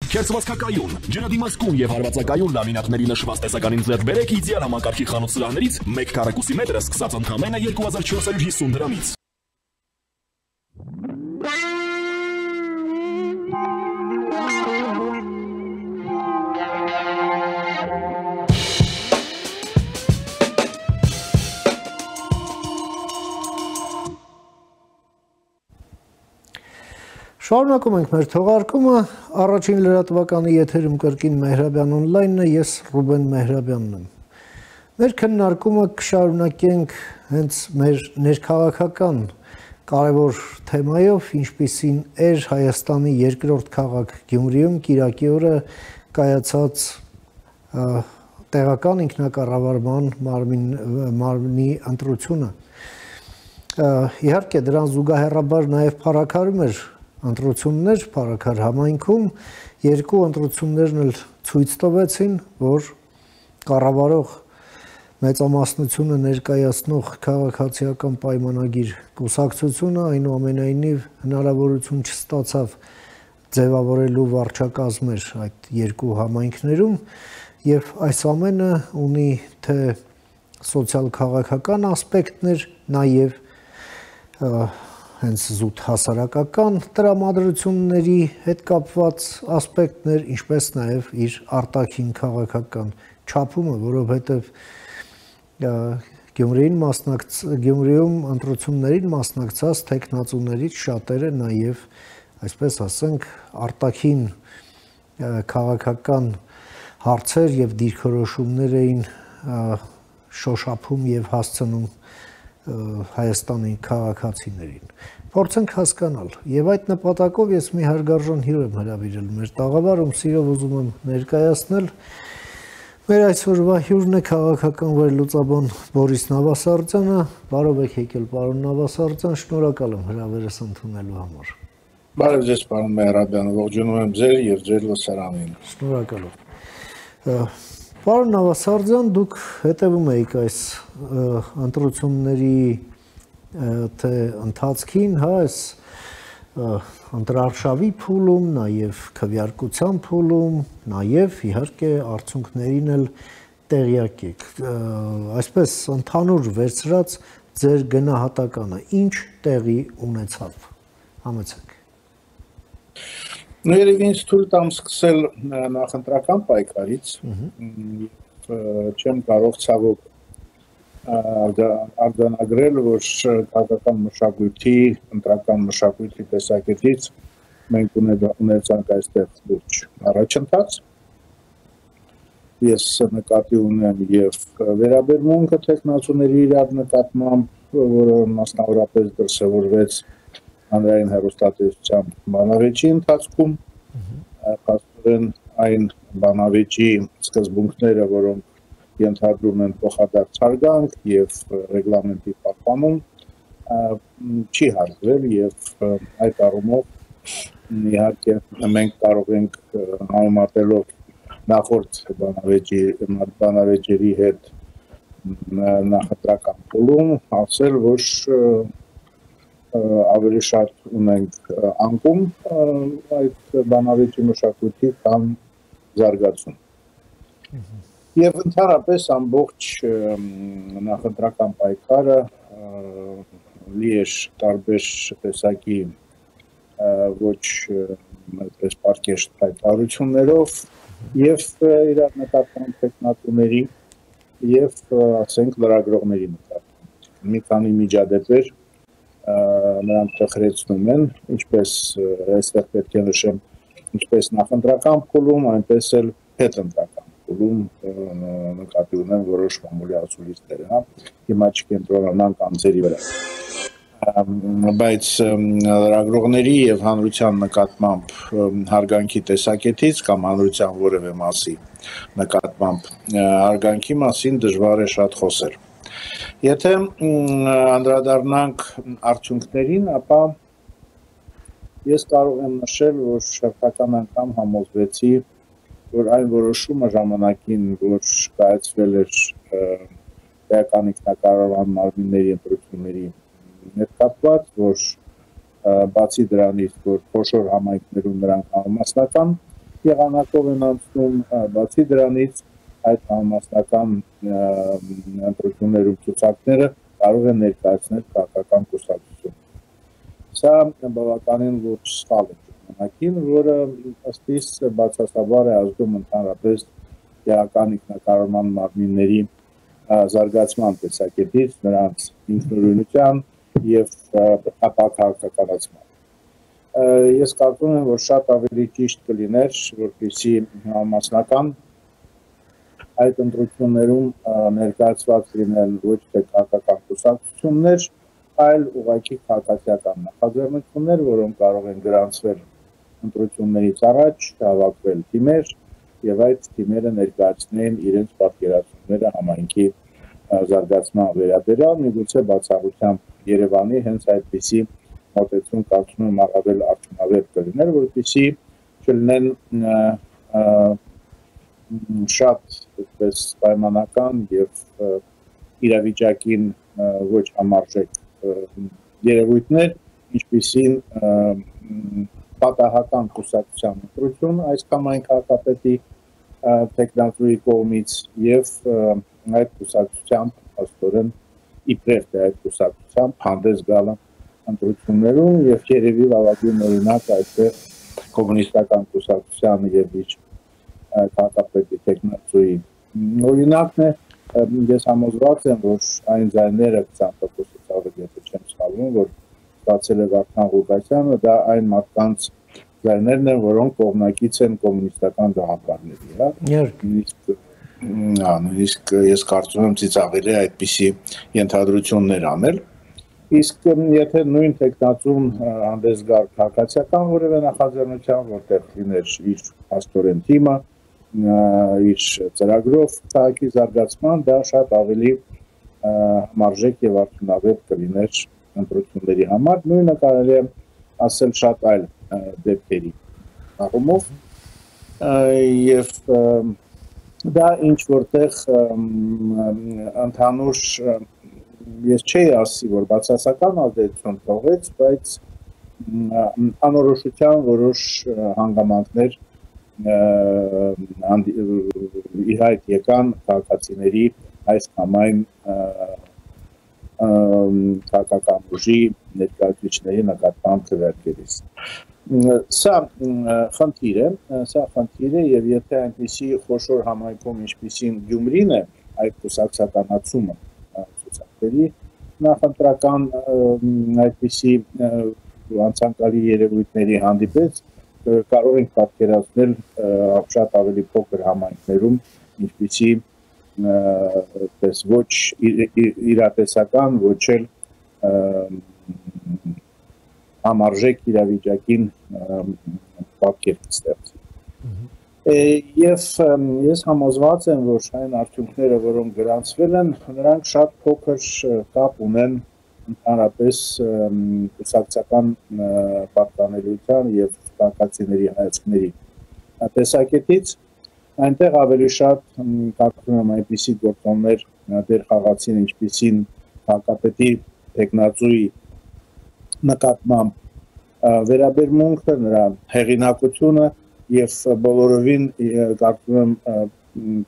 Քերծվածքակայուն, ջրադիմացկուն եւ հարվածակայուն լամինատների նշված տեսականին ձեռք բերեք իդեալ համակարգի խանութ սրահներից 1 քառակուսի մետրը սկսած ընդամենը 2450 դրամից։ Շարունակում ենք մեր թողարկումը, առաջին լրատվականի եթերում կրկին Մեհրաբյան օնլայնն է, ես Ռուբեն Մեհրաբյանն եմ։ Մեր քննարկումը կշարունակենք հենց մեր ներքաղաքական կարևոր թեմայով, ինչպիսին էր Հայաստանի երկրորդ քաղաք Գյումրիում կիրակի օրը կայացած տեղական ինքնակառավարման մարմնի ընտրությունը։ Իհարկե դրան զուգահեռաբար նաև փառաքարում էր ընտրություններ Փառաքար համայնքում, երկու ընտրություններն էլ ցույց տվեցին, որ կառավարող մեծամասնությունը ներկայացնող քաղաքացիական պայմանագիր կուսակցությունը այնուամենայնիվ հնարավորություն չստացավ ձևավորելու վարչակազմեր այդ երկու համայնքներում եւ այս ամենը ունի թե սոցիալ-քաղաքական ասպեկտներ, նաեւ հենց զուտ հասարակական տրամադրությունների հետ կապված ասպեկտներ, ինչպես նաև իր արտաքին քաղաքական չափումը, որովհետև Գյումրիում ընտրություններին մասնակցած տեխնացուներից շատերը նաև, այսպես ասենք, արտաքին քաղաքական հարցեր եւ դիրքորոշումներ էին շոշափում եւ հասցնում Հայաստանի քաղաքացիներին։ Փորձենք հասկանալ եւ այդ նպատակով ես մի հարգարժան հյուր եմ հրավիրել մեր տաղավարում, սիրով ուզում եմ ներկայացնել մեր այսօրվա հյուրն է քաղաքական վերլուծաբան Բորիս Նավասարդյանը, բարով եք եկել պարոն Նավասարդյան, շնորհակալ եմ հրավերս ընդունելու համար։ Բարև ձեզ պարոն Մեհրաբյան, ողջունում եմ ձեր եւ ձեր լսարանին։ Շնորհակալ եմ։ Պարոն Նավասարդյան, դուք հետևում եք այս ընտրությունների թե ընթացքին, հա, այս ընտրարշավի փուլում, նաև քվեարկության փուլում, նաև իհարկե արդյունքներին էլ տեղյակ եք։ Այսպես ընդհանուր վերցրած ձեր գնահատականը ինչ տեղի ունեցավ։ Համեցեք։ Երևի ինձ թույլ տամ սկսել նախընտրական պայքարից, չեմ կարող ցավոք արձանագրել, որ քաղաքական մշակույթի, ընտրական մշակույթի տեսակետից մենք ունեցանք այստեղ լուրջ առաջընթաց։ Ես նկատի ունեմ եւ վերաբերմունքը տեխնացուների իրար նկատմամբ, որը մասնավորապես դրսևորվեց հանրային հեռուստատեսության բանավեճի ընթացքում, փաստորեն այն բանավեճի սկզբունքները, որոնք ենթադրում են փոխադարձ հարգանք եւ ռեգլամենտի պահպանում, չի հարգվել եւ այդ առումով իհարկե մենք կարող ենք համեմատելով նախորդ բանավեճերի հետ նախընտրական փուլում ասել, որ ավելի շատ ունենք անկում այդ բանավեճի մշակույթի կամ զարգացում։ Եվ ընդհանրապես ամբողջ նախընտրական պայքարը լի է տարբեր տեսակի ոչ այդպես պարկեշտ հայտարարություններով եւ իրար նկատմամբ տեխնատուների եւ ասենք լրագրողների նկատմամբ։ Մի քանի միջադեպեր նրանք տխրեցնում են, ինչպես այստեղ պետք է նշեմ, ինչպես նախընտրական փուլում, այնպես էլ հետընտրական փուլում նկատի ունեն որոշ մամուլի ասուլիսներ, հա, հիմա չկենտրոնանանք անձերի վրա։ Բայց լրագրողների եւ հանրության նկատմամբ հարգանքի տեսակետից կամ հանրության որևէ մասի նկատմամբ հարգանքի մասին դժվար է շատ խոսել։ Եթե անդրադառնանք արդյունքներին, ապա ես կարող եմ նշել, որ շերտական անգամ համոզվեցի, որ այն որոշումը ժամանակին, որ կայացվել էր տեղական ինքնակառավարման մարմինների ընտրությունների հետ կապված, որ բացի դրանից, որ խոշոր համայնքներում նրանք համամասնական եղանակով են անցնում, բացի դրանից այդ համապատասխանական ընտրություններում ցուցակները կարող են ներկայացնել քաղաքական կուսակցություն։ Սա բավականին լուրջ սխալ է ժամանակին, որը ըստ իս բացասաբար է ազդում ընդհանրապես տեղական ինքնակառավարման մարմինների զարգացման տեսակետից, նրանց ինքնուրույնության եւ ապակարգականացման։ Ես կարծում եմ, որ շատ ավելի ճիշտ կլիներ, որպեսզի համապատասխանական այդ ընտրություններում ներկայացված լինեն ոչ թե քաղաքական կուսակցություններ, այլ ուղղակի քաղաքացիական նախաձեռնություններ, որոնք կարող են գրանցվել ընտրություններից առաջ, հավաքվել թիմեր եւ այդ թիմերը ներկայացնեն իրենց պատկերացումները համայնքի զարգացման վերաբերյալ, միգուցե բացառությամբ Երևանի հենց այդպիսի մոտեցում կարծում եմ առավել արդյունավետ կլիներ, որպեսզի չլինեն շատ այդպես պայմանական եւ իրավիճակին ոչ համարժեք երևույթներ, ինչպիսին պատահական կուսակցության ընտրություն այս կամ այն քաղաքապետի տեխնատուի կողմից եւ այդ կուսակցությամբ աստորեն իբրև թե այդ կուսակցությամբ հանդես գալը ընտրություններում եւ երևի լավագույն օրինակ այստեղ կոմունիստական կուսակցության եւ իր քաղաքապետի տեխնատուի օրինակն է ես համոզված եմ որ այն ձայները 20%-ից ավելի եթե չեմ սխալվում որ ստացել է Վարդան Ղուկասյանը դա այն մարդկանց ձայներն են որոնք կողմնակից են կոմունիստական գաղափարների նույնիսկ ես կարծում եմ ծիծաղելի է այդպիսի ենթադրություններ անել իսկ եթե նույն տեխնատուն հանդես գար քաղաքացիական որևէ նախաձեռնության որտեղ լիներ իր աստորեն թիմը իր ծրագրով քաղաքի զարգացման դա շատ ավելի համարժեք եւ արդյունավետ կլիներ ընտրությունների համար նույնը կարելի է ասել շատ այլ դեպքերի առումով եւ դա ինչ որտեղ ընդհանուր ես չէի ասի որ բացասական ազդեցություն թողեց բայց անորոշության որոշ հանգամանքներ իր այդ եկան քաղաքացիների այս կամ այն քաղաքական ուժի ներկայացուցիչների նկատմամբ քվեարկելիս սա խնդիր է եւ եթե այնպիսի խոշոր համայնքում ինչպիսին Գյումրին է այդ կուսակցականացումը ցուցակների նախընտրական այդպիսի անցանկալի երևույթների հանդիպեց կարող ենք պատկերացնել շատ ավելի փոքր համայնքներում ինչպիսի պես ոչ իրատեսական ոչ էլ համարժեք իրավիճակին պատկեր ստեղծի եւ ես համոզված եմ որ այն արդյունքները որոնք գրանցվել են նրանք շատ փոքր կապ ունեն ընդհանրապես կուսակցական պատկանելիության եւ քաղաքացիների հայացքների տեսակետից այնտեղ ավելի շատ կարծում եմ այնպիսի գործոններ դեր խաղացին ինչպիսին քաղաքապետի տեխնատուի նկատմամբ վերաբերմունքը նրա հեղինակությունը եւ բոլորովին կարծում եմ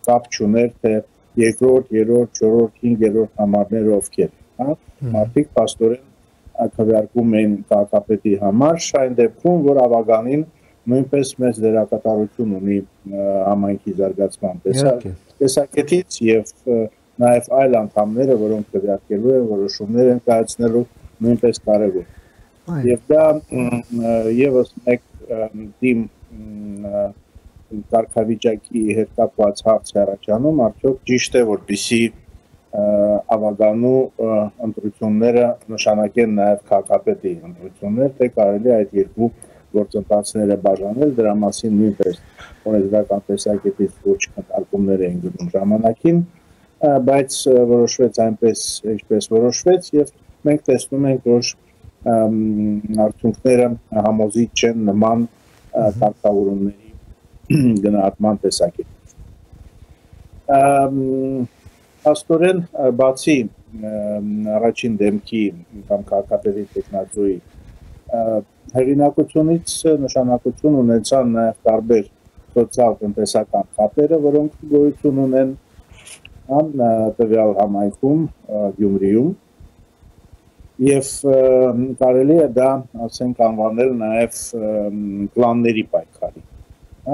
կապ չուներ թե երկրորդ, երրորդ, չորրորդ, հինգերորդ համարները ովքեր հա մարդիկ պաստորեն քվեարկում էին քաղաքապետի համար այն դեպքում որ ավագանին նույնպես մեծ դերակատարություն ունի համայնքի զարգացման տեսակետից եւ նաեւ այլ անդամները որոնք քվեարկելու են որոշումներ են կայացնելու նույնպես կարեւոր եւ դա եւս մեկ դիմ կարգավիճակի հետ կապված հարց է առաջանում արդյոք ճիշտ է որպեսզի ավագանու ընտրությունները նշանակեն նաեւ քաղաքապետի ընտրություններ թե կարելի այդ երկու գործընթացները բաժանել դրա մասին նույնպես օրենսդրական տեսակետից ոչ քննարկումներ էին գնում ժամանակին բայց որոշվեց այնպես ինչպես որոշվեց եւ մենք տեսնում ենք որ արդյունքները համոզիչ չեն նման կարգավորումների գնահատման տեսակետից աստորեն բացի առաջին դեմքի կամ քաղաքապետի տեխնատուի հեղինակությունից նշանակություն ունեցան նաև տարբեր սոցիալ-տնտեսական կապերը, որոնք գոյություն ունեն տվյալ համայնքում Գյումրիում եւ կարելի է դա ասենք անվանել նաեւ կլանների պայքարի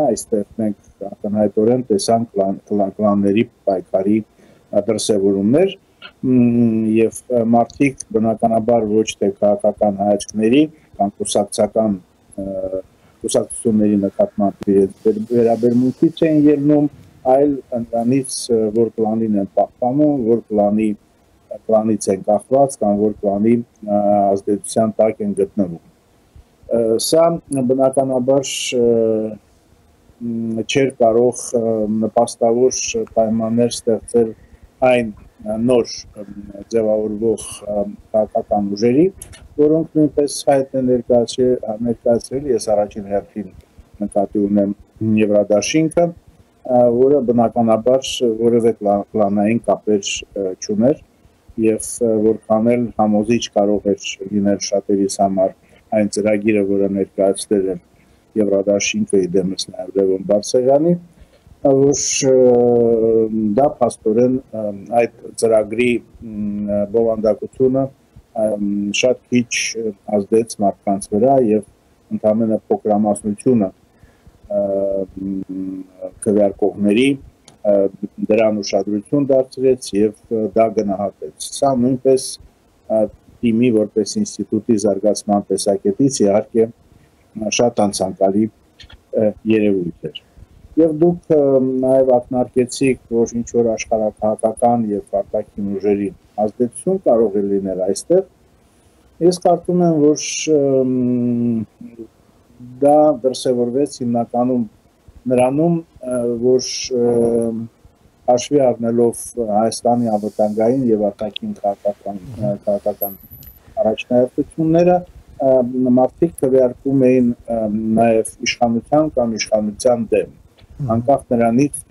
այստեղ մենք ակնհայտորեն տեսանք կլանների պայքարի դրսևորումներ եւ մարդիկ բնականաբար ոչ թե քաղաքական հայացքների կամ կուսակցական կուսակցությունների նկատմամբ վերաբերմունքից են ելնում, այլ ընդանից որ կլանին են պահպանում, որ կլանից են կախված կամ որ կլանի ազդեցության տակ են գտնվում։ Սա բնականաբար չէր կարող նպաստավոր պայմաններ ստեղծել այն նոր ձևավորվող քաղաքական ուժերի, որոնք նույնպես հայտ են ներկայացրել, ես առաջին հերթին նկատի ունեմ Եվրադաշինքը, որը բնականաբար որևէ կլանային կապեր չուներ եւ որքան էլ համոզիչ կարող էր լինել շատերիս համար այն ծրագիրը, որը ներկայացրել է Եվրադաշինքը իդեմս նաեւ Լևոն Բարսեղյանի, որ դա փաստորեն այդ ծրագրի բովանդակությունը շատ քիչ ազդեց մարդկանց վրա եւ ընդհանրապես փոքրամասնությունը քվեարկողների դրան ուշադրություն դարձրեց եւ դա գնահատեց։ Սա նույնպես թիմի որպես ինստիտուտի զարգացման տեսակետից իհարկե շատ անցանկալի երևույթ էր։ Եվ դուք նաև ակնարկեցիք, որ ինչ որ աշխարհակահաղական եւ արտաքին ուժերի ազդեցություն կարող է լինել այստեղ։ Ես կարծում եմ, որ դա դրսևորվեց հիմնականում նրանում, որ հաշվի առնելով Հայաստանի անվտանգային եւ արտաքին քաղաքական առաջնահերթությունները, մարդիկ քվեարկում էին նաև իշխանության կամ իշխանության դեմ, անկախ նրանից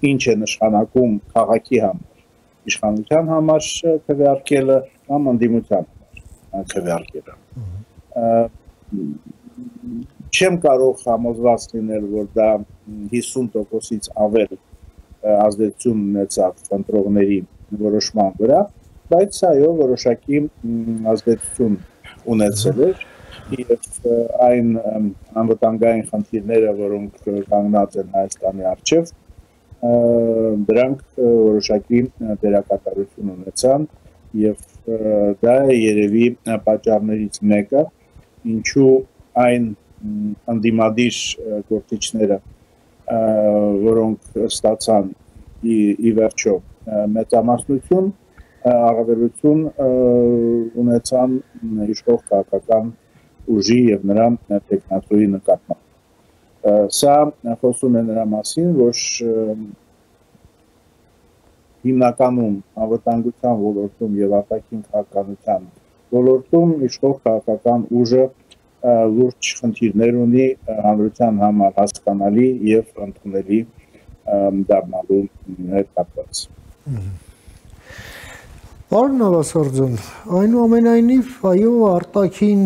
ինչ է նշանակում քաղաքի համար, իշխանության համար քվեարկելը կամ ընդդիմության համար քվեարկելը։ Չեմ կարող համոզված լինել, որ դա 50%-ից ավել ազդեցություն ունեցավ ընտրողների որոշման վրա, բայց այո, որոշակի ազդեցություն ունեցել էր եւ այն անվտանգային խնդիրները, որոնք կանգնած են Հայաստանի առջև, դրանք որոշակի դերակատարություն ունեցան եւ դա է երևի պատճառներից մեկը, ինչու այն ընդդիմադիր գործիչները, որոնք ստացան ի վերջո մեծամասնություն, առավելություն ունեցան իշխող քաղաքական ուժի եւ նրա տեխնատորի նկատմամբ։ Սա խոսում է նրա մասին, որ հիմնականում անվտանգության ոլորտում եւ արտաքին քաղաքականության ոլորտում իշխող քաղաքական ուժը լուրջ խնդիրներ ունի հանրության համար հասկանալի եւ ընդունելի դառնալու հետ կապված։ Պարոն Նավասարդյան, այնուամենայնիվ, այո, արտաքին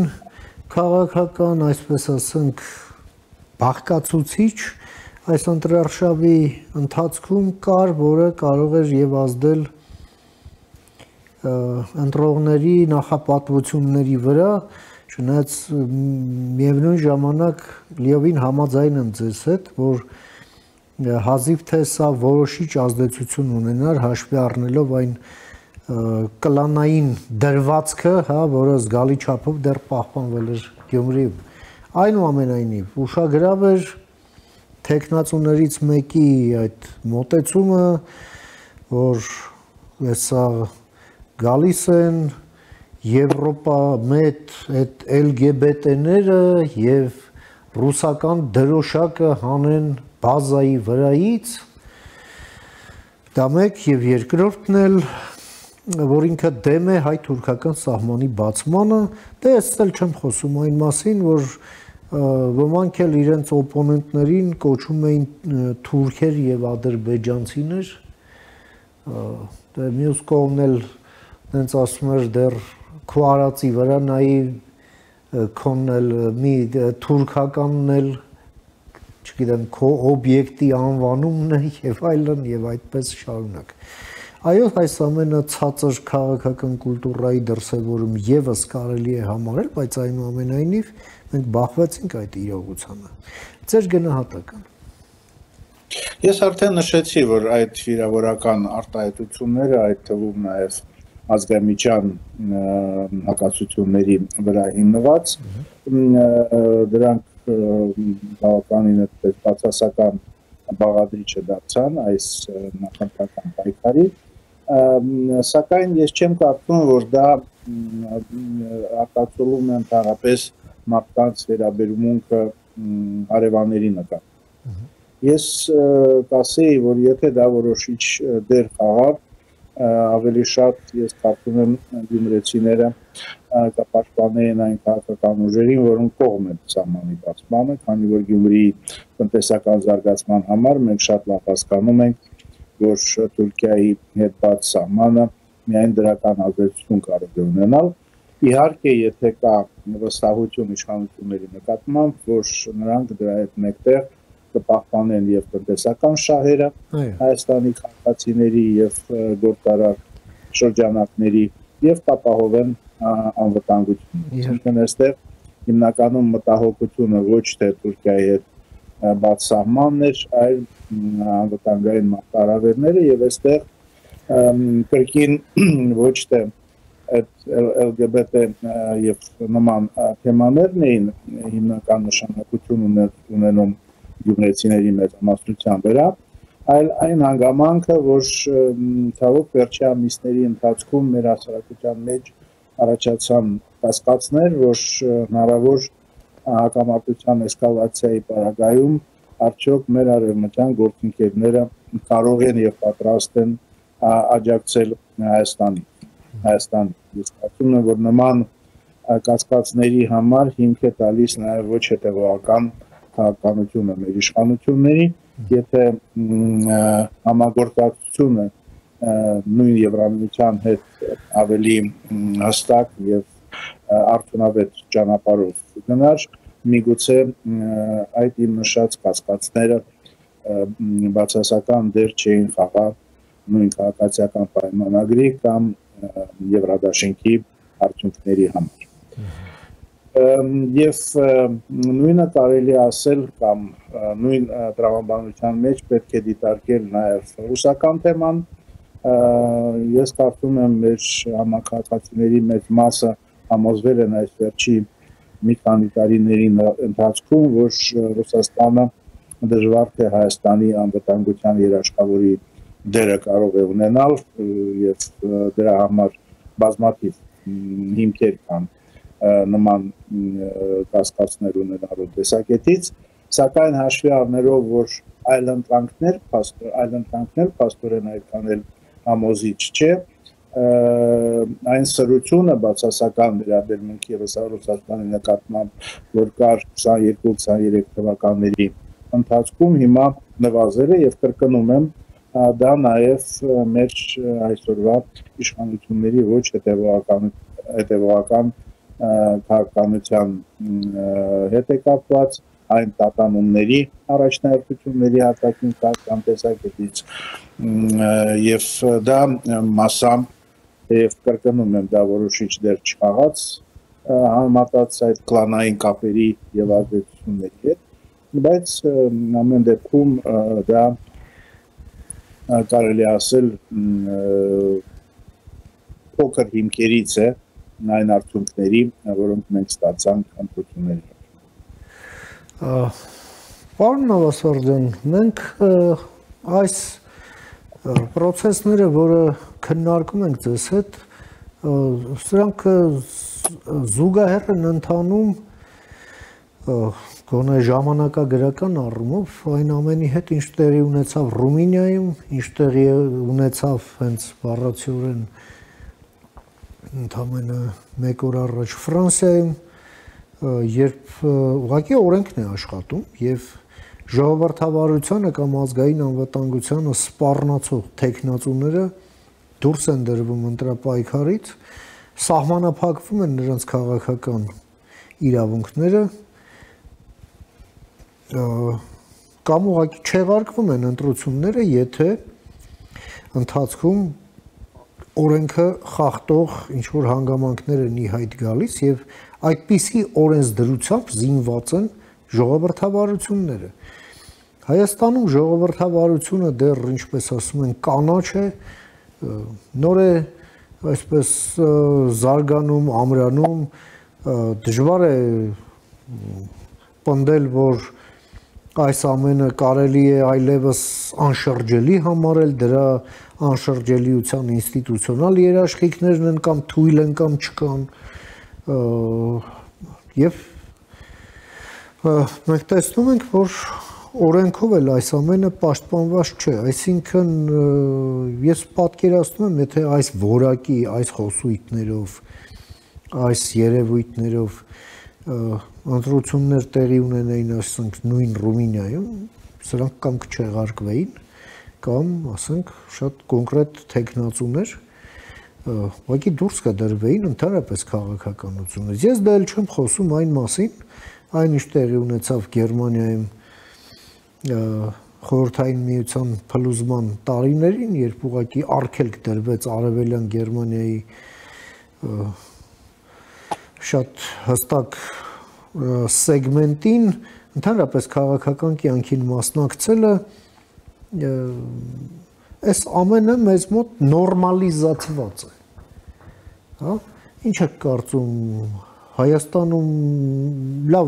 քաղաքական, այսպես ասենք, բաղկացուցիչ այս ընտրարշավի ընթացքում կար, որը կարող էր եւ ազդել ընտրողների նախապատվությունների վրա, չնայած միևնույն ժամանակ լիովին համաձայն եմ ձեզ հետ, որ հազիվ թե սա որոշիչ ազդեցություն ունենար հաշվի առնելով այն կլանային դրվածքը, որը զգալի չափով դեռ պահպանվել էր Գյումրիում։ Այնուամենայնիվ, ուշագրավ էր տեխնացուներից մեկի այդ մոտեցումը, որ սա գալիս են Եվրոպա մեծ այդ LGBT-ները եւ ռուսական դրոշակը հանեն բազայի վրայից, դա մեկ եւ երկրորդն էլ, որ ինքը դեմ է հայ-թուրքական սահմանի բացմանը, դե ես էլ չեմ խոսում այն մասին, որ ոմանք էլ իրենց օպոնենտներին կոչում էին թուրքեր եւ ադրբեջանցիներ, դե մյուս կողմն էլ հենց ասում էր դեռ քո արածի վրա նայի քոնն էլ մի թուրքականն էլ չգիտեմ, քո օբյեկտի անվանումն է եւ այլն եւ այդպես շարունակ։ Այո, այս ամենը ցածր քաղաքական կուլտուրայի դրսևորում եւս կարելի է համարել, բայց այնուամենայնիվ մենք բախվեցինք այդ իրողությանը։ Ձեր գնահատական։ Ես արդեն նշեցի, որ այդ վիրավորական արտահայտությունները, այդ թվում նաև ազգամիջյան հակասությունների վրա հիմնված, դրանք բավականին այդպես բացասական բաղադրիչը դարձան այս նախընտրական պայքարի, սակայն ես չեմ կարծում, որ դա արտացոլում է ընդհանրապես մարդկանց վերաբերմունքը հարևանների նկատմամբ։ Ես կասեի, որ եթե դա որոշիչ դեր խաղար, ավելի շատ ես կարծում եմ գյումրեցիները կպաշտպանեին այն քաղաքական ուժերին, որոնք կողմ են սահմանի բացմանը, քանի որ Գյումրիի տնտեսական զարգացման համար մենք շատ լավ հասկանում ենք, որ Թուրքիայի հետ բաց սահմանը միայն դրական ազդեցություն կարող է ունենալ։ Իհարկե, եթե կա վստահություն իշխանությունների նկատմամբ, որ նրանք դրա հետ մեկտեղ կպահպանեն եւ տնտեսական շահերը Հայաստանի քաղաքացիների եւ գործարար շրջանակների եւ կապահովեն անվտանգությունը։ Այսինքն այստեղ հիմնականում մտահոգությունը ոչ թե Թուրքիայի հետ բաց սահմաններ, այլ անվտանգային մարտահրավերները եւ այստեղ կրկին ոչ թե այդ LGBT եւ նման թեմաներն էին հիմնական նշանակություն ունենում գյումրեցիների մեծամասնության վրա, այլ այն հանգամանքը, որ ցավոք վերջի ամիսների ընթացքում մեր հասարակության մեջ առաջացան կասկածներ, որ հնարավոր հակամարտության էսկալացիայի պարագայում արդյոք մեր արևմտյան գործընկերները կարող են եւ պատրաստ են աջակցել Հայաստանին։ Ես կարծում եմ, որ նման կասկածների համար հիմք է տալիս նաեւ ոչ հետեւողական քաղաքականությունը մեր իշխանությունների, եթե համագործակցությունը նույն Եվրամիության հետ ավելի հստակ եւ արդյունավետ ճանապարհով գնար, միգուցե այդ իմ նշած կասկածները բացասական դեր չէին խաղա նույն քաղաքացիական պայմանագրի կամ Եվրադաշինքի արդյունքների համար։ Եվ նույնը կարելի ասել կամ նույն տրամաբանության մեջ պետք է դիտարկել նաև ռուսական թեման։ Ես կարծում եմ մեր համակարգացիների մեծ մասը համոզվել են այս վերջի մի քանի տարիների ընթացքում, որ Ռուսաստանը դժվար թե Հայաստանի անվտանգության երաշխավորի դերը կարող է ունենալ եւ դրա համար բազմաթիվ հիմքեր կան նման կասկածներ ունենալու տեսակետից, սակայն հաշվի առնելով, որ այլընտրանքներ փաստորեն այդքան էլ համոզիչ չէ, այն սրությունը բացասական վերաբերմունքի Ռուսաստանի նկատմամբ, որ կար 22-23 թվականների ընթացքում, հիմա նվազել է եւ կրկնում եմ, դա նաեւ մեր այսօրվա իշխանությունների ոչ հետեւողական քաղաքականության հետ է կապված, այն տատանումների առաջնահերթությունների արտաքին քաղաքական տեսակետից եւ դա մասամբ եւ կրկնում եմ, դա որոշիչ դեր չխաղաց համատած այդ կլանային կապերի եւ ազդեցությունների հետ, բայց ամեն դեպքում դա կարելի ասել փոքր հիմքերից է այն արդյունքների, որոնք մենք ստացանք ընտրությունների։ Պարոն Նավասարդյան, մենք այս process-ները, որը քննարկում ենք ձեզ հետ, սրանք զուգահեռ են ընթանում գոնե ժամանակագրական առումով այն ամենի հետ, ինչ տեղի ունեցավ Ռումինիայում, ինչ տեղի ունեցավ հենց բառացիորեն ընդամենը մեկ օր առաջ Ֆրանսիայում, երբ ուղղակի օրենքն է աշխատում եւ ժողովրդավարությանը կամ ազգային անվտանգությանը սպառնացող տեխնացուները դուրս են դրվում ընտրապայքարից, սահմանափակվում են նրանց քաղաքական իրավունքները, կամ ուղղակի չեղարկվում են ընտրությունները, եթե ընթացքում օրենքը խախտող ինչ-որ հանգամանքներ են ի հայտ գալիս եւ այդպիսի օրենսդրությամբ զինված են ժողովրդավարությունները։ Հայաստանում ժողովրդավարությունը դեռ, ինչպես ասում են, կանաչ է, նոր է այսպես զարգանում, ամրանում, դժվար է պնդել, որ այս ամենը կարելի է այլևս անշրջելի համարել, դրա անշրջելիության ինստիտուցիոնալ երաշխիքներն են կամ թույլ են կամ չկան, եւ մենք տեսնում ենք, որ օրենքով էլ այս ամենը պաշտպանված չէ, այսինքն ես պատկերացնում եմ, եթե այս որակի, այս խոսույթներով, այս երևույթներով ընտրություններ տեղի ունենային, ասենք, նույն Ռումինիայում, սրանք կամ կչեղարկվեին, կամ, ասենք, շատ կոնկրետ թեկնածուներ, ուղղակի դուրս կդրվեին ընդհանրապես քաղաքականությունից։ Ես դա էլ չեմ խոսում այն մասին, այն ինչ տեղի ունեցավ Գերմանիայում խորհրդային միության փլուզման տարիներին, երբ ուղղակի արգելք դրվեց Արևելյան Գերմանիայի շատ հստակ սեգմենտին, ընդհանրապես քաղաքական կյանքին մասնակցելը, այս ամենը մեզ մոտ նորմալիզացված է, հա, ինչ եք կարծում, Հայաստանում լավ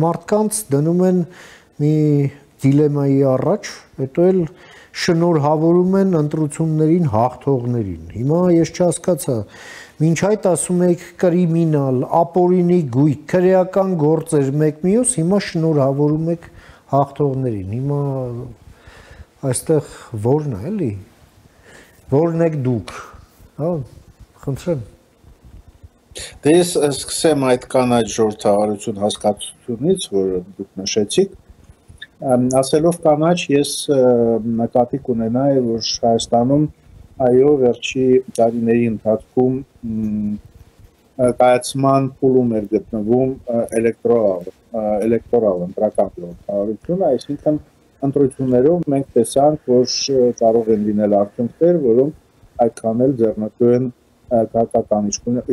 մարդկանց դնում են մի դիլեմայի առաջ, հետո էլ շնորհավորում են ընտրություններին հաղթողներին։ Հիմա ես չհասկացա, մինչ այդ ասում եք կրիմինալ, ապօրինի գույք, քրեական գործեր մեկ մյուս, հիմա շնորհավորում եք հաղթողներին։ Հիմա այստեղ ո՞րն է, էլի։ Ո՞րն եք դուք, հա, խնդրեմ։ Դե ես սկսեմ այդ կանաչ ժողովրդավարություն հասկացությունից, որը դուք նշեցիք, ասելով կանաչ, ես նկատի կունենայի, որ Հայաստանում այո վերջի տարիների ընթացքում կայացման փուլում էր գտնվում էլեկտորալ ընտրական ժողովրդավարությունը, այսինքն ընտրություններով մենք տեսանք, որ կարող են լինել արդյունքներ, որոնք այդքան էլ ձեռնտու են քաղաքական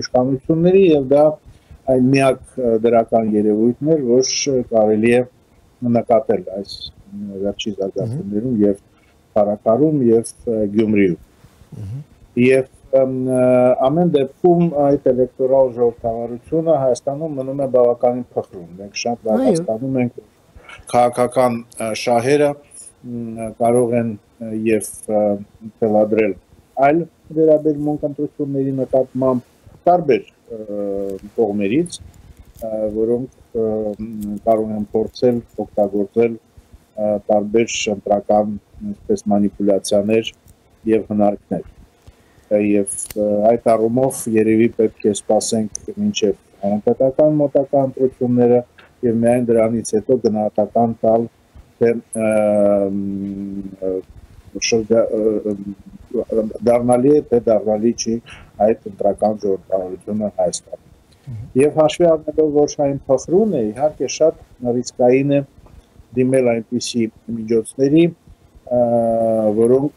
իշխանությունների եւ դա այն միակ դրական երևույթն էր, որ կարելի է նկատել այս վերջի զարգացումներում եւ Փարաքարում եւ Գյումրիում։ Եվ ամեն դեպքում այդ էլեկտորալ ժողովրդավարությունը Հայաստանում մնում է բավականին փխրուն։ Մենք շատ լավ հասկանում ենք, որ քաղաքական շահերը կարող են եւ թելադրել այլ վերաբերմունք ընտրությունների նկատմամբ տարբեր կողմերից, որոնք կարող են փորձել օգտագործել տարբեր ընտրական մանիպուլյացիաներ եւ հնարքներ։ Եվ այդ առումով երևի պետք է սպասենք մինչև հանրապետական մոտակա ընտրությունները եւ միայն դրանից հետո գնահատական տալ թե դառնալի է, թե դառնալի չի այդ ընտրական ժողովրդավարությունը Հայաստանում։ Եվ հաշվի առնելով, որ այն փխրուն է, իհարկե շատ ռիսկային է դիմել այնպիսի միջոցների, որոնք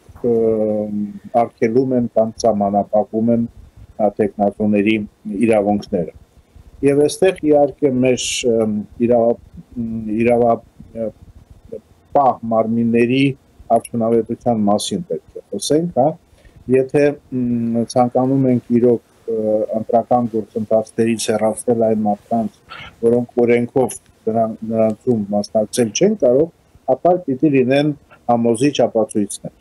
արգելում են կամ սահմանափակում են թեկնածուների իրավունքները։ Եվ այստեղ իհարկե մեր իրավապահ մարմինների արդյունավետության մասին պետք է խոսենք, հա, եթե ցանկանում ենք իրոք ընտրական գործընթացներից հեռացնել այն մարդկանց, որոնք օրենքով նրանցում մասնակցել չեն կարող, ապա պիտի լինեն համոզիչ ապացույցներ։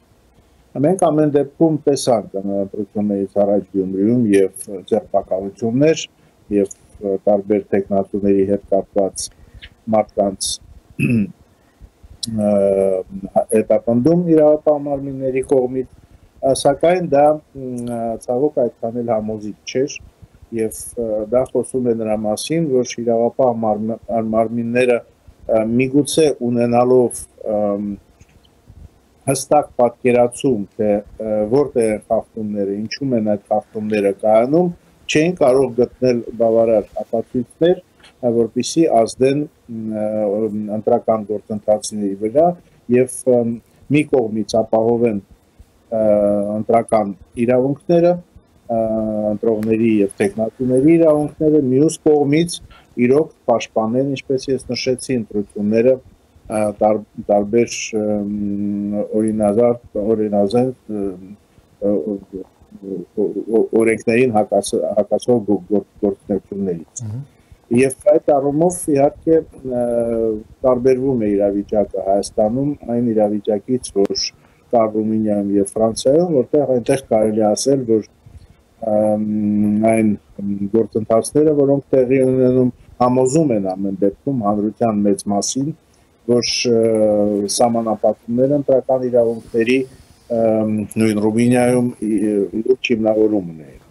Մենք ամեն դեպքում տեսանք ընտրություններից առաջ Գյումրիում եւ ձերբակալություններ եւ տարբեր տեխնատուների հետ կապված մարդկանց հետապնդում իրավապահ մարմինների կողմից, սակայն դա ցավոք այդքան էլ համոզիչ չէր եւ դա խոսում է նրա մասին, որ իրավապահ մարմինները միգուցե ունենալով հստակ պատկերացում, թե որտեղ են խախտումները, ինչու են այդ խախտումները կայանում, չեն կարող գտնել բավարար ապացույցներ, որպեսզի ազդեն ընտրական գործընթացների վրա եւ մի կողմից ապահովեն ընտրական իրավունքները, ընտրողների եւ տեխնատուների իրավունքները, մյուս կողմից իրոք պաշտպանեն, ինչպես ես նշեցի, ընտրությունները տարբեր օրենքներին հակասող գործունեություններից։ Եվ այդ առումով իհարկե տարբերվում է իրավիճակը Հայաստանում այն իրավիճակից, որ կար Ռումինիայում եւ Ֆրանսիայում, որտեղ այնտեղ կարելի ասել, որ այն գործընթացները, որոնք տեղի ունենում, համոզում են ամեն դեպքում հանրության մեծ մասին, որ սահմանափակումները ընտրական իրավունքների նույն Ռումինիայում լուրջ հիմնավորում ունեին։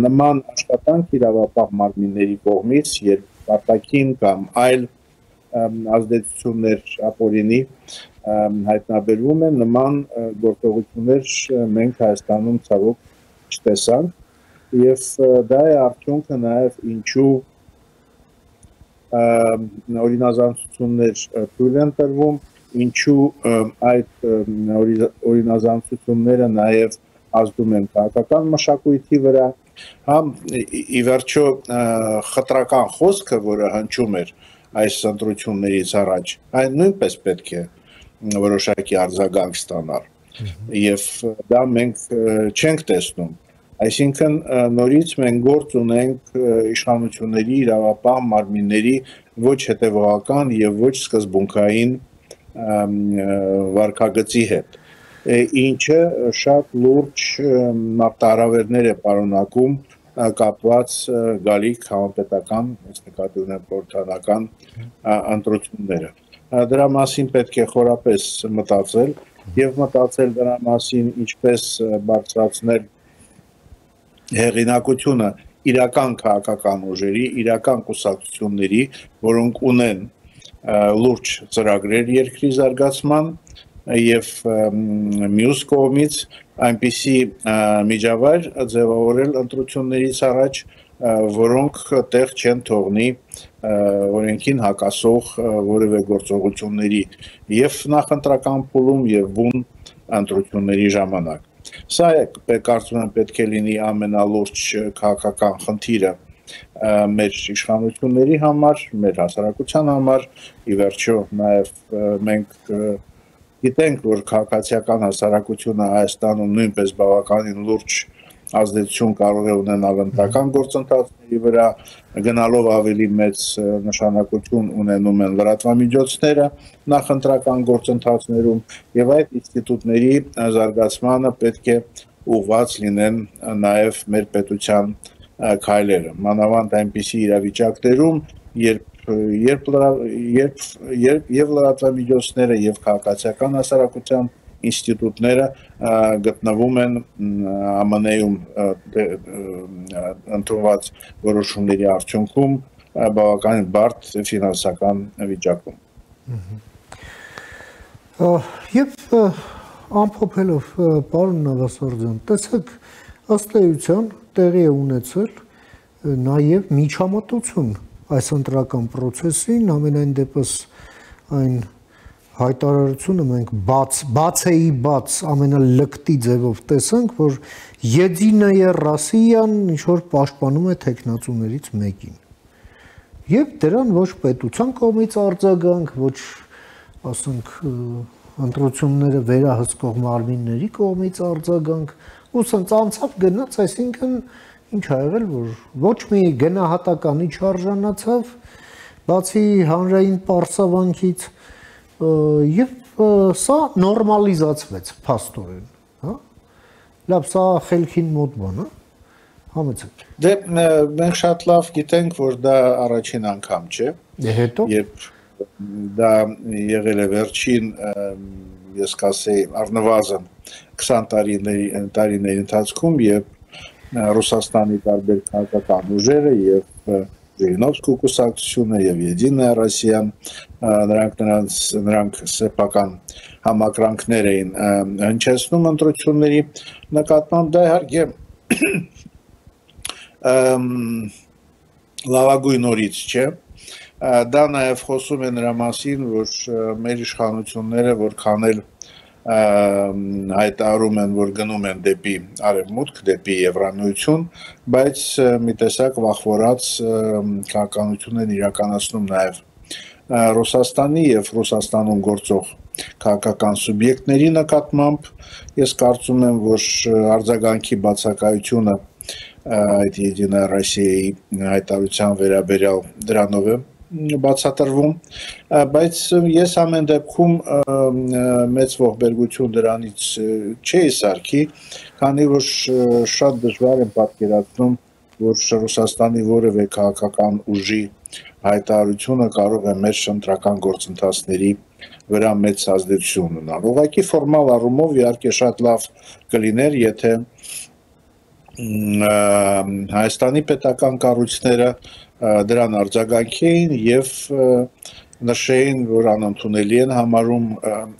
Նման աշխատանք իրավապահ մարմինների կողմից, երբ արտաքին կամ այլ ազդեցություններ ապօրինի հայտնաբերվում են, նման գործողություններ մենք Հայաստանում ցավոք չտեսանք, եւ դա է արդյունքը նաեւ ինչու օրինազանցություններ թույլ են տրվում, ինչու այդ օրինազանցությունները նաեւ ազդում են քաղաքական մշակույթի վրա, համ ի վերջո խտրական խոսքը, որը հնչում էր այս ընտրություններից առաջ, այն նույնպես պետք է որոշակի արձագանք ստանալ, եւ դա մենք չենք տեսնում, այսինքն նորից մենք գործ ունենք իշխանությունների իրավապահ մարմինների ոչ հետևողական եւ ոչ սկզբունքային վարքագծի հետ, ինչը շատ լուրջ մարտահրավերներ է պարունակում կապված գալիք համապետական, նկատի ունեմ խորհրդանական ընտրությունները։ Դրա մասին պետք է խորապես մտածել եւ մտածել դրա մասին ինչպես բարձրացնել հեղինակությունը իրական քաղաքական ուժերի, իրական կուսակցությունների, որոնք ունեն լուրջ ծրագրեր երկրի զարգացման եւ մյուս կողմից այնպիսի միջավայր ձևավորել ընտրություններից առաջ, որոնք տեղ չեն թողնի օրենքին հակասող որևէ գործողությունների եւ նախընտրական փուլում եւ բուն ընտրությունների ժամանակ։ Սա կարծում եմ պետք է լինի ամենալուրջ քաղաքական խնդիրը մեր իշխանությունների համար, մեր հասարակության համար, ի վերջո նաեւ մենք գիտենք, որ քաղաքացիական հասարակությունը Հայաստանում նույնպես բավականին լուրջ ազդեցություն կարող է ունենալ ընտրական գործընթացների վրա, գնալով ավելի մեծ նշանակություն ունենում են լրատվամիջոցները նախընտրական գործընթացներում եւ այդ ինստիտուտների զարգացմանը պետք է ուղղված լինեն նաեւ մեր պետության քայլերը, մանավանդ այնպիսի իրավիճակներում, երբ լրատվամիջոցները եւ քաղաքացիական հասարակության ինստիտուտները գտնվում են ԱՄՆ-ում ընդունված որոշումների արդյունքում բավականին բարդ ֆինանսական վիճակում։ Եվ ամփոփելով, պարոն Նավասարդյան, տեսեք, ըստ էության տեղի է ունեցել նաեւ միջամտություն այս ընտրական process-ին, ամենայն դեպս այն հայտարարությունը մենք բաց ամենալկտի ձևով տեսանք, որ Եդինայա Ռոսիան ինչ-որ պաշտպանում է տեխնացուներից մեկին։ Եվ դրան ոչ պետության կողմից արձագանք, ոչ, ասենք, ընտրությունները վերահսկող մարմինների կողմից արձագանք, ու սենց անցավ գնաց, այսինքն ինչ ա եղել, որ ոչ մի գնահատականի չարժանացավ, բացի հանրային պարսավանքից, եւ սա նորմալիզացվեց փաստորեն, հա։ Լավ, սա խելքին մոտ բան է, համեցեք։ Դե մենք շատ լավ գիտենք, որ դա առաջին անգամ չէ։ Հետո երբ դա եղել է վերջին, ես կասեի, առնվազն 20 տարիների ընթացքում, երբ Ռուսաստանի տարբեր քաղաքական ուժերը եւ Ժիրինովսկու կուսակցությունը եւ Եդինայա Ռոսիան նրանք սեփական համակրանքներ էին հնչեցնում ընտրությունների նկատմամբ, դա իհարկե լավագույն օրից չէ։ Դա նաև խոսում է նրա մասին, որ մեր իշխանությունները որքան էլ հայտարարում են, որ գնում են դեպի արևմուտք, դեպի Եվրամիություն, բայց մի տեսակ վախվորած քաղաքականություն են իրականացնում նաև Ռուսաստանի եւ Ռուսաստանում գործող քաղաքական սուբյեկտների նկատմամբ։ Ես կարծում եմ, որ արձագանքի բացակայությունը այդ Եդինա Ռոսիայի հայտարարության վերաբերյալ դրանով է բացատրվում, բայց ես ամեն դեպքում մեծ ողբերգություն դրանից չէի սարքի, քանի որ շատ դժվար եմ պատկերացնում, որ Ռուսաստանի որևէ քաղաքական ուժի հայտարարությունը կարող է մեր ընտրական գործընթացների վրա մեծ ազդեցություն ունենալ։ Ուղղակի ֆորմալ առումով իհարկե շատ լավ կլիներ, եթե Հայաստանի պետական կառույցները դրան արձագանքեին եւ նշեին, որ անընդունելի են համարում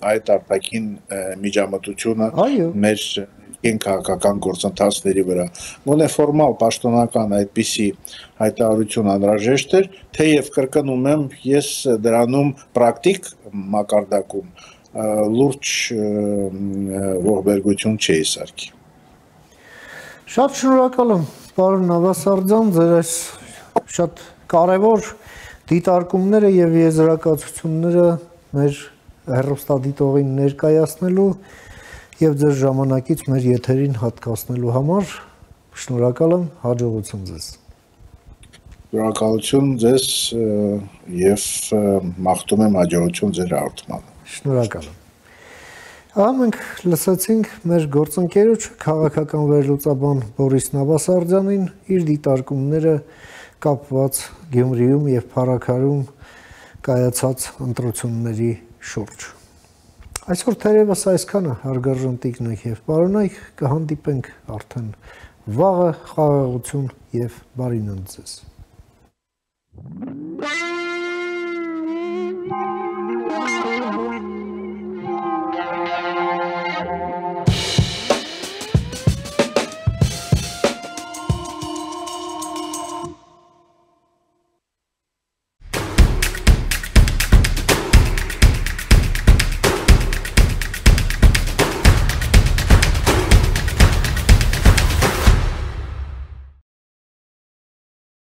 այդ արտաքին միջամտությունը մեր քաղաքական գործընթացների վրա։ Գոնե ֆորմալ պաշտոնական այդպիսի հայտարարություն անհրաժեշտ էր, թեև կրկնում եմ, ես դրանում պրակտիկ մակարդակում լուրջ ողբերգություն չէի սարքի։ Շատ շնորհակալ եմ, պարոն Նավասարդյան, ձեր այս շատ կարևոր դիտարկումները եւ եզրակացությունները մեր հեռուստադիտողին ներկայացնելու եւ ձեր ժամանակից մեր եթերին հատկացնելու համար շնորհակալ եմ, հաջողություն ձեզ։ Շնորհակալություն ձեզ եւ մաղթում եմ հաջողություն ձեր հաղորդմանը։ Շնորհակալ եմ։ Մենք լսեցինք մեր գործընկերոջ քաղաքական վերլուծաբան Բորիս Նավասարդյանին իր դիտարկումները կապված Գյումրիում եւ Փարաքարում կայացած ընտրությունների շուրջ։ Այսօր թերևս այսքանը, հարգարժան տիկնոջ եւ պարոնայք, կհանդիպենք արդեն վաղը, խաղաղություն եւ բարի նոց ձեզ։